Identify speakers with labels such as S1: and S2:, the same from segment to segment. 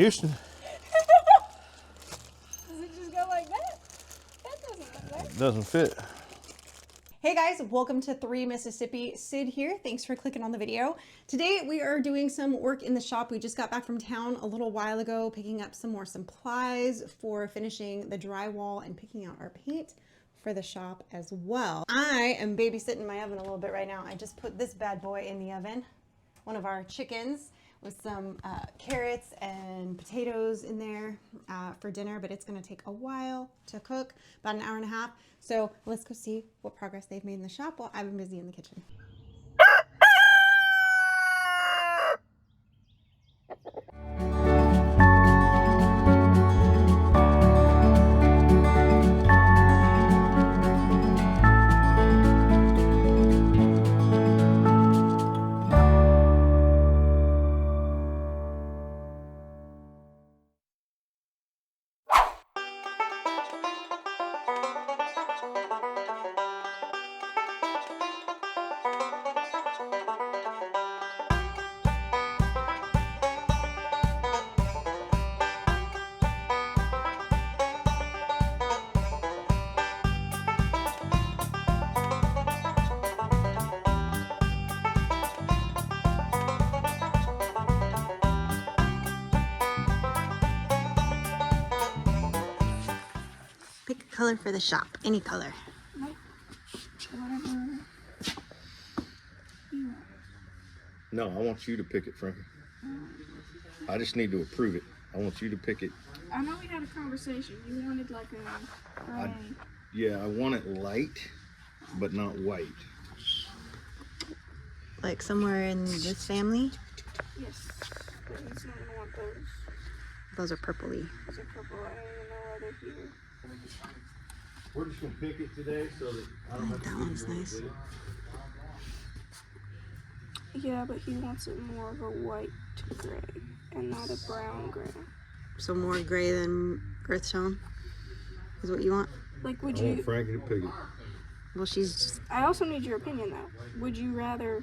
S1: Houston.
S2: Does it just go like that? That doesn't look right.
S1: It doesn't fit.
S3: Hey guys, welcome to 3 Mississippi. Sid here. Thanks for clicking on the video. Today we are doing some work in the shop. We just got back from town a little while ago, picking up some more supplies for finishing the drywall and picking out our paint for the shop as well. I am babysitting my oven a little bit right now. I just put this bad boy in the oven, one of our chickens, with some carrots and potatoes in there for dinner, but it's gonna take a while to cook, about an hour and a half. So let's go see what progress they've made in the shop while I've been busy in the kitchen. Pick a color for the shop, any color.
S2: Nope. Whatever you want.
S1: No, I want you to pick it, Frankie. I just need to approve it. I want you to pick it.
S2: I know we had a conversation. You wanted like a gray.
S1: Yeah, I want it light, but not white.
S3: Like somewhere in this family?
S2: Yes. But he's not gonna want those.
S3: Those are purpley.
S2: Those are purple. I don't even know why they're here.
S1: We're just gonna pick it today so that I don't have to.
S3: That one's nice.
S2: Yeah, but he wants it more of a white gray and not a brown gray.
S3: So more gray than earth tone is what you want?
S2: Like, would
S1: I want
S2: you?
S1: Frankie to pick it.
S3: Well, she's just,
S2: I also need your opinion though. Would you rather?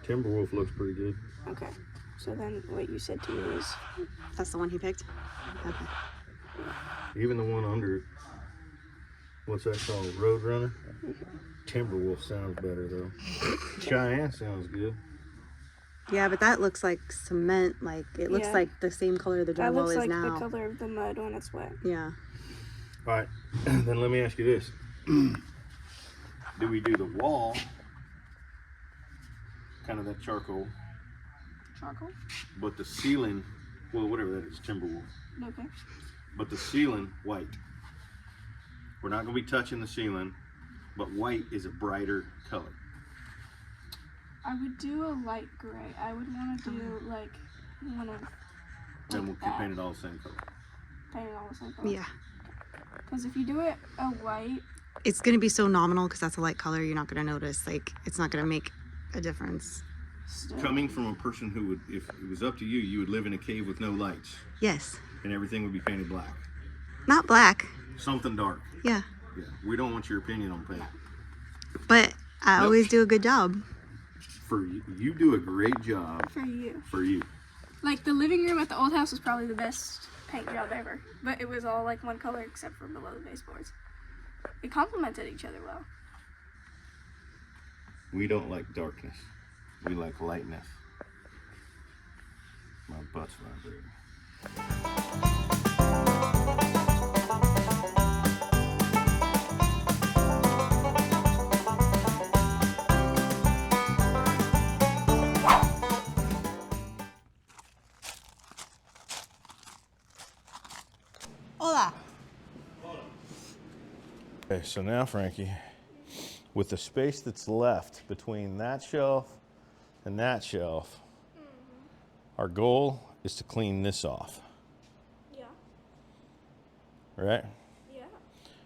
S1: Timberwolf looks pretty good.
S2: Okay. So then, what you said to me is,
S3: that's the one he picked? Okay.
S1: Even the one under it. What's that called? Roadrunner? Timberwolf sounds better though. Cheyenne sounds good.
S3: Yeah, but that looks like cement. Like, it looks
S2: Yeah.
S3: like the same color the
S2: that
S3: drywall
S2: looks
S3: is
S2: like
S3: now.
S2: the color of the mud when it's wet.
S3: Yeah.
S1: All right, then let me ask you this. Do we do the wall, kind of that charcoal,
S2: Charcoal.
S1: but the ceiling, well, whatever that is, Timberwolf,
S2: Okay.
S1: but the ceiling white? We're not going to be touching the ceiling, but white is a brighter color.
S2: I would do a light gray. I would want to do like one of.
S1: Then we'll
S2: that.
S1: paint it all the same color.
S2: Paint it all the same color.
S3: Yeah.
S2: Because if you do it a white,
S3: It's going to be so nominal because that's a light color. You're not going to notice. Like, it's not going to make a difference.
S2: still.
S1: Coming from a person who would, if it was up to you, you would live in a cave with no lights
S3: Yes.
S1: and everything would be painted black.
S3: Not black.
S1: Something dark.
S3: Yeah.
S1: Yeah, we don't want your opinion on paint.
S3: But I
S1: Nope.
S3: always do a good job.
S1: For you, you do a great job
S2: For you.
S1: for you.
S2: Like the living room at the old house was probably the best paint job ever. But it was all like one color except for below the baseboards. It complemented each other well.
S1: We don't like darkness. We like lightness. My butt's vibrating.
S3: Hola.
S1: Okay, so now, Frankie, with the space that's left between that shelf and that shelf, our goal is to clean this off,
S2: Yeah.
S1: right?
S2: Yeah.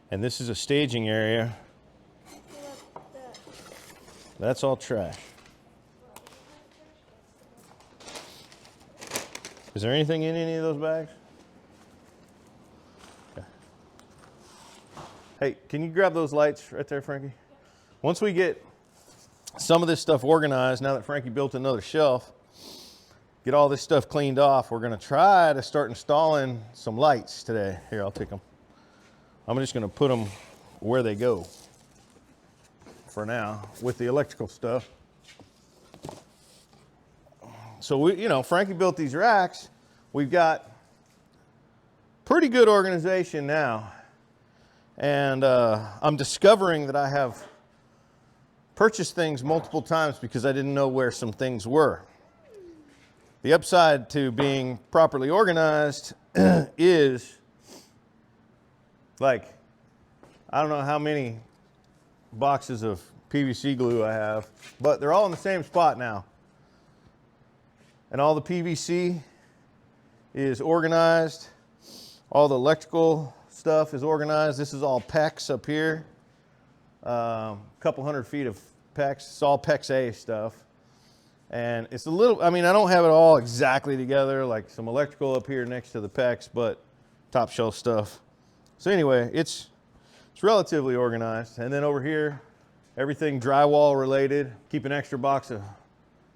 S1: And this is a staging area. That's all trash. Is there anything in any of those bags? Okay. Hey, can you grab those lights right there, Frankie? Once we get some of this stuff organized, now that Frankie built another shelf, get all this stuff cleaned off, we're gonna try to start installing some lights today. Here, I'll take them. I'm just gonna put them where they go for now with the electrical stuff. So we, you know, Frankie built these racks. We've got pretty good organization now. And I'm discovering that I have purchased things multiple times because I didn't know where some things were. The upside to being properly organized is, like, I don't know how many boxes of PVC glue I have, but they're all in the same spot now. And all the PVC is organized. All the electrical stuff is organized. This is all PEX up here. Couple hundred feet of PEX. It's all PEX A stuff. And it's a little, I mean, I don't have it all exactly together, like some electrical up here next to the PEX, but top shelf stuff. So anyway, it's relatively organized. And then over here, everything drywall related. Keep an extra box of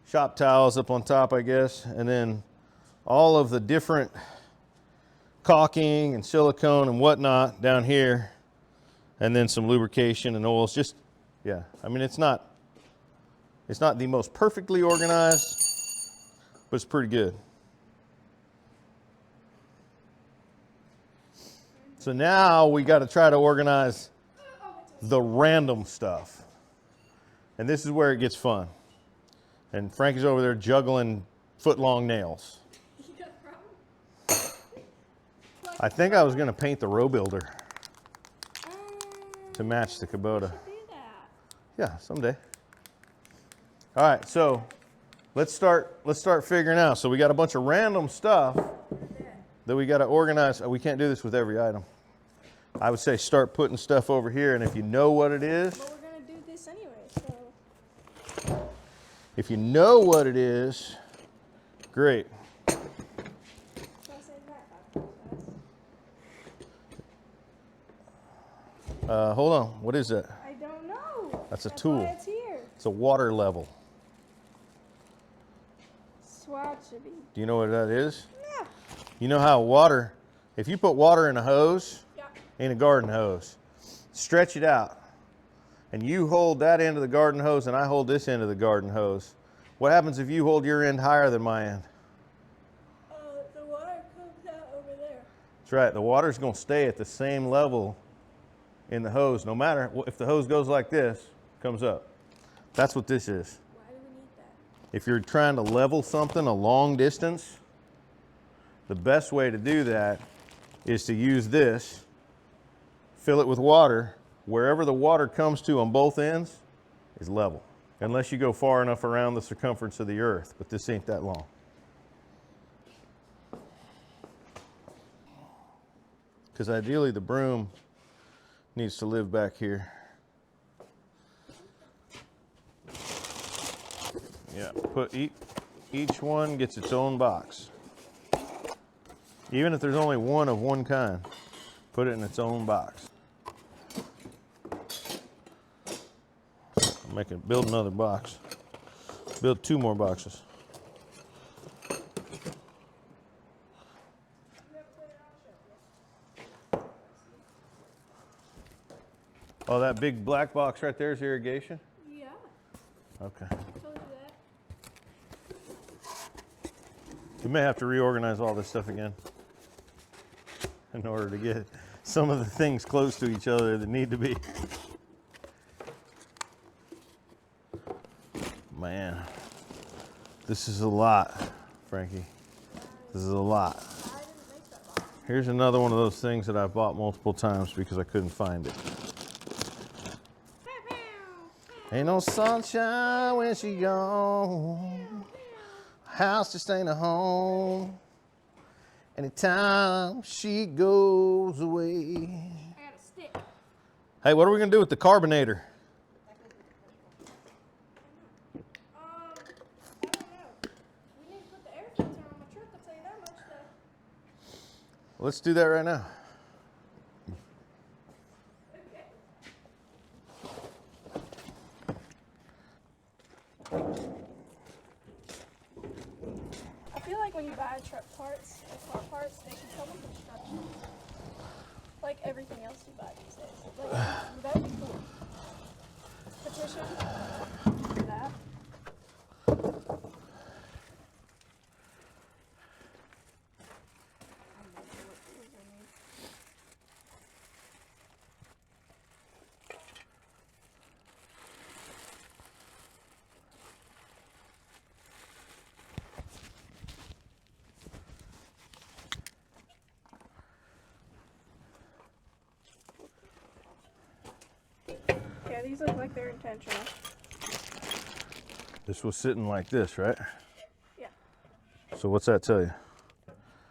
S1: shop towels up on top, I guess. And then all of the different caulking and silicone and whatnot down here. And then some lubrication and oils. Just, yeah, I mean, it's not the most perfectly organized, but it's pretty good. So now we got to try to organize the random stuff. And this is where it gets fun. And Frankie's over there juggling foot-long nails. I think I was going to paint the row builder to match the Kubota. Yeah, someday. All right, so let's start figuring out. So we got a bunch of random stuff that we got to organize. We can't do this with every item. I would say start putting stuff over here, and if you know what it is.
S2: But we're gonna do this anyway, so.
S1: If you know what it is, great. Hold on, what is that?
S2: I don't know.
S1: That's a tool.
S2: Why it's here.
S1: It's a water level.
S2: Swatch should be.
S1: Do you know what that is?
S2: Yeah.
S1: You know how water, if you put water in a hose,
S2: Yeah.
S1: in a garden hose, stretch it out, and you hold that end of the garden hose and I hold this end of the garden hose. What happens if you hold your end higher than my end?
S2: The water comes out over there.
S1: That's right, the water's gonna stay at the same level in the hose, no matter if the hose goes like this, comes up. That's what this is.
S2: Why do we need that?
S1: If you're trying to level something a long distance, the best way to do that is to use this, fill it with water. Wherever the water comes to on both ends is level. Unless you go far enough around the circumference of the earth, but this ain't that long. Because ideally the broom needs to live back here. Yeah, put each one gets its own box. Even if there's only one of one kind, put it in its own box. Build another box. Build 2 more boxes. Oh, that big black box right there is irrigation?
S2: Yeah.
S1: Okay.
S2: Told you that.
S1: We may have to reorganize all this stuff again in order to get some of the things close to each other that need to be. Man, this is a lot, Frankie. This is a lot. Here's another one of those things that I've bought multiple times because I couldn't find it. Ain't no sunshine when she gone. House just ain't a home. Anytime she goes away.
S2: I got a stick.
S1: Hey, what are we gonna do with the carbonator?
S2: I don't know. We need to put the air filter on my truck, I'll tell you that much though.
S1: Let's do that right now.
S2: I these look like they're intentional.
S1: This was sitting like this, right?
S2: Yeah.
S1: So what's that tell you?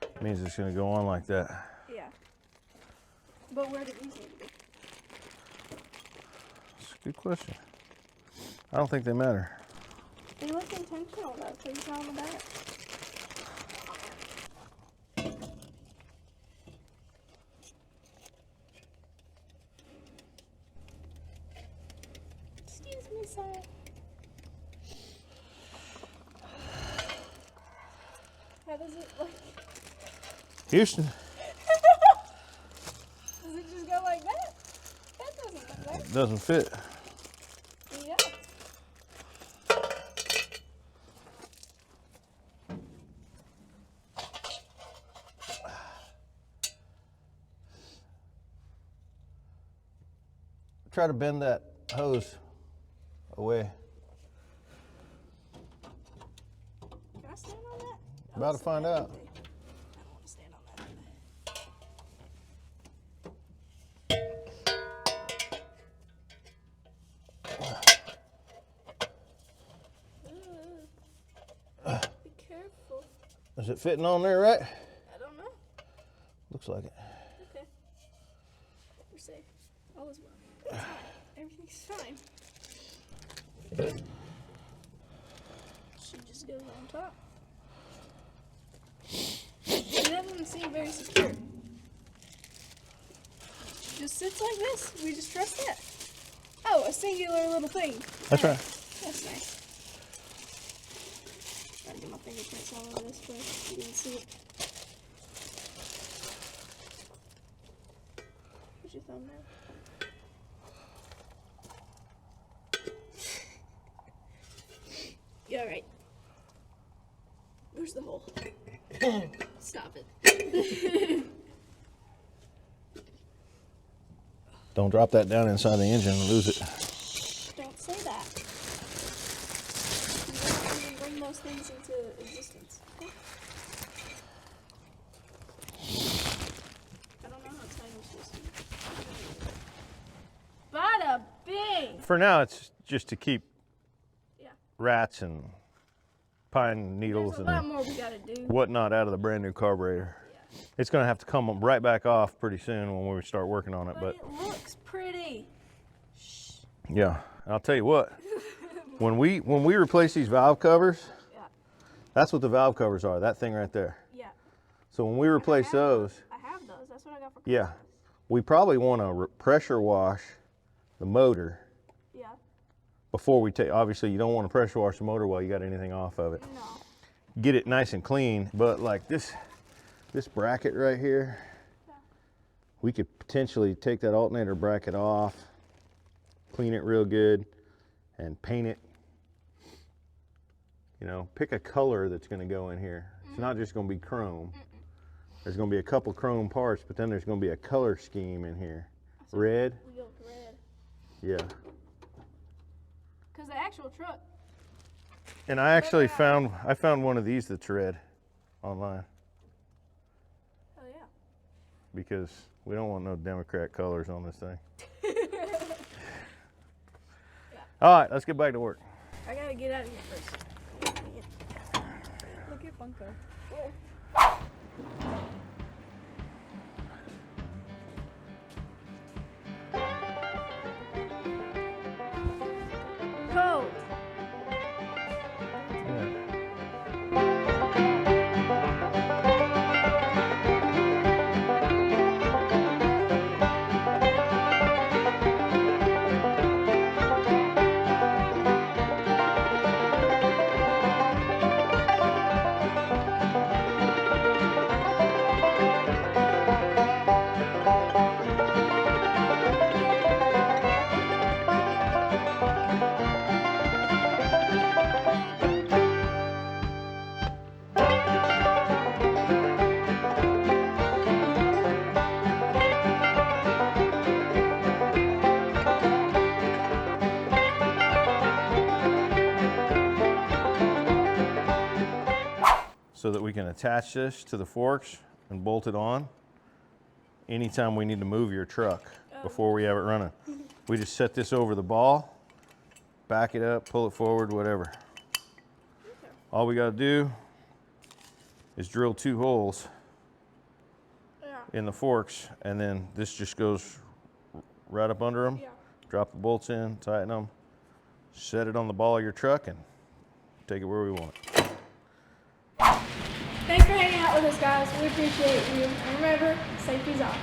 S1: It means it's gonna go on like that.
S2: Yeah. But where do these need to be?
S1: That's a good question. I don't think they matter.
S2: They look intentional though, so you saw on the back. Excuse me, sir. How does it like?
S1: Houston.
S2: Does it just go like that? That doesn't look right.
S1: Doesn't fit.
S2: Yeah.
S1: Try to bend that hose away.
S2: Can I stand on that?
S1: About to find out.
S2: I don't want to stand on that. Be careful.
S1: Is it fitting on there right?
S2: I don't know.
S1: Looks like it.
S2: Okay. We're safe. All is well. It's fine. Everything's fine. She just goes on top. It doesn't seem very secure. She just sits like this. We just trust that. Oh, a singular little thing.
S1: That's right.
S2: That's nice. Gotta get my fingerprints all over this place. You didn't see it. Where's your thumbnail? Yeah, right. Where's the hole? Stop it.
S1: Don't drop that down inside the engine and lose it.
S2: Don't say that. You don't even bring those things into existence. Okay? I don't know how tight I'm supposed to. Bada bing!
S1: For now, it's just to keep
S2: Yeah.
S1: rats and pine needles
S2: There's a lot
S1: and
S2: more we gotta do.
S1: whatnot out of the brand new carburetor.
S2: Yeah.
S1: It's gonna have to come right back off pretty soon when we start working on it,
S2: But
S1: but
S2: it looks pretty. Shh.
S1: yeah, I'll tell you what, when we replace these valve covers,
S2: Yeah.
S1: that's what the valve covers are, that thing right there.
S2: Yeah.
S1: So when we replace those,
S2: I have those. That's what I got for
S1: yeah,
S2: Christmas.
S1: we probably want to pressure wash the motor
S2: Yeah.
S1: before we take, obviously you don't want to pressure wash the motor while you got anything off of it.
S2: No.
S1: Get it nice and clean, but like this bracket right here, we could potentially take that alternator bracket off, clean it real good, and paint it. You know, pick a color that's going to go in here. It's not just going to be chrome. There's going to be a couple chrome parts, but then there's going to be a color scheme in here. Red.
S2: We go with red.
S1: Yeah.
S2: Because the actual truck.
S1: And I actually found one of these that's red online
S2: Oh yeah.
S1: because we don't want no Democrat colors on this thing. All right, let's get back to work.
S2: I gotta get out of here first. Look at Funko. Cold.
S1: So that we can attach this to the forks and bolt it on anytime we need to move your truck before we have it running. We just set this over the ball, back it up, pull it forward, whatever. All we gotta do is drill 2 holes in the forks, and then this just goes right up under them. Drop the bolts in, tighten them, set it on the ball of your truck, and take it where we want.
S2: Thanks for hanging out with us, guys. We appreciate you. And remember, safety's off.